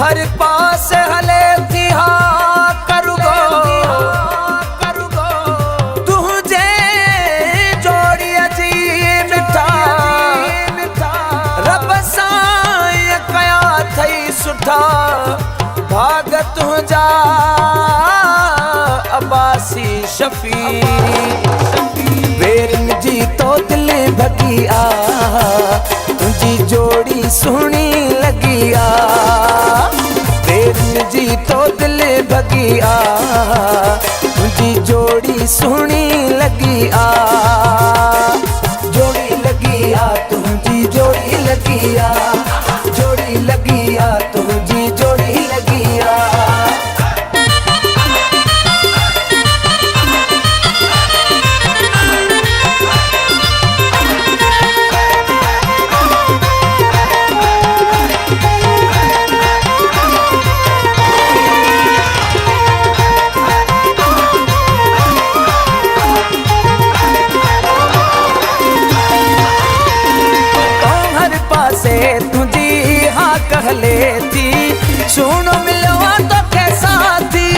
हर पास हले थी हा करुगो तुझे जोड़ी जी मिठा रब सां कया थई सुठा भाग तुझा अब्बासी शफी वेरन जी तो दिल भगी आ तुझी जोड़ी सुनी लगी आ वेरन जी तो दिल भगी आ तुझी जोड़ी सुनी लगी आ जोड़ी लगी आ तुझी जोड़ी लगी आ जोड़ी लगी आ तुझी जोड़ी लगी आ तुझी हाँ कहले थी सुनो मिलवा तो कैसा थी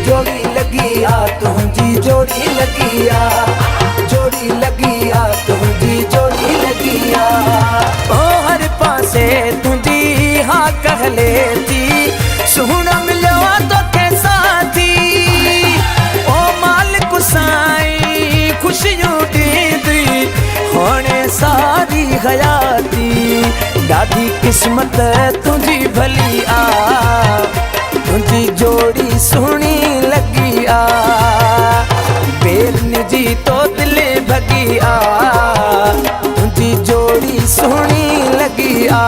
जोड़ी लगी आ तुझी जोड़ी लगी आ जोड़ी लगी आ तुझी जोड़ी लगी आ ओ हर पासे तुझी हाँ कहले थी सुनो मिलवा तो कैसा थी ओ मालिक साईं खुशियों दी होने सारी हयाती दादी किस्मत तुझी भली आ तुझी जोड़ी सुनी लगी आ बेरन जी तो दिल भगी आ तुझी जोड़ी सुनी लगी आ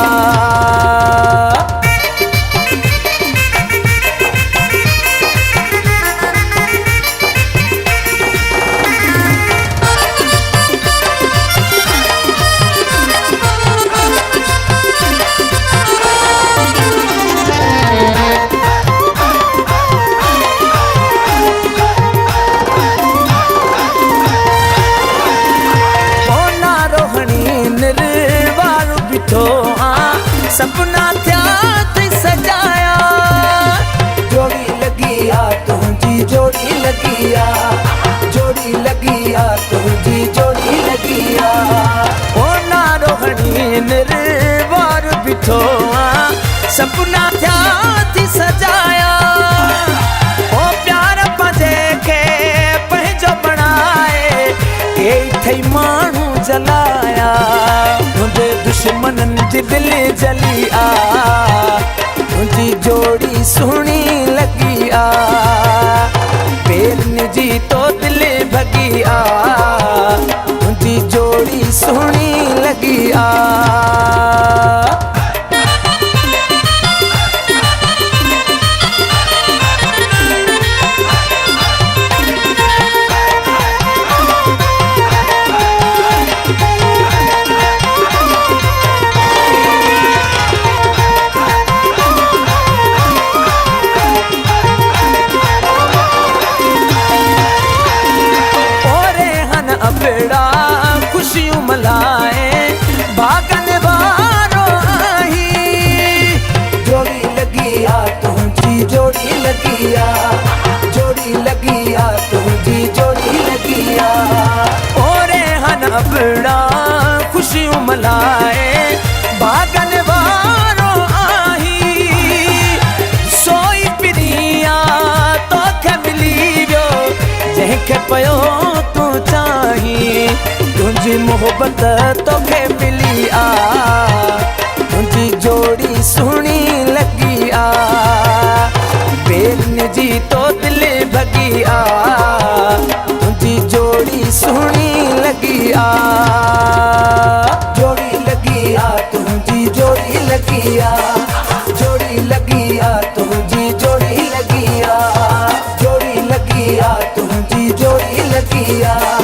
सपना क्या सजाया जोड़ी लगी आ तुझी जोड़ी लगी आ जोड़ी लगी आ तुझी जोड़ी लगी आ ओ ना रोहणी निर्वार बिठो सपना क्या सजाया ओ प्यार पजे के पंहिंजो बनाए के थई माण्हू जलाया तुझे दुश्मनन जी दिल जली आ तुझी जोड़ी सुनी लगी आ बेरन जी तो दिल भगी आ तुझी जोड़ी सुनी लगी आ बेड़ा खुशियों मलाए भागन वारो आई जोड़ी लगी आ तुझी जोड़ी लगी आ जोड़ी लगी आ तुझी जोड़ी लगी आ ओरे हन बेड़ा खुशियों मलाए भागन वारो आई सोई पिरिया तो के मिली वियो जंहिंखे पयो तू चाही तुझी मोहब्बत तोखे मिली आ तुझी जोड़ी सुनी लगी आ बेरन जी तो दिल भगी आ तुझी जोड़ी सुनी लगी आ जोड़ी लगी आ तुझी जोड़ी लगी आ जोड़ी लगी आ तुझी जोड़ी लगी आ जोड़ी लगी आ तुझी जोड़ी लगी आ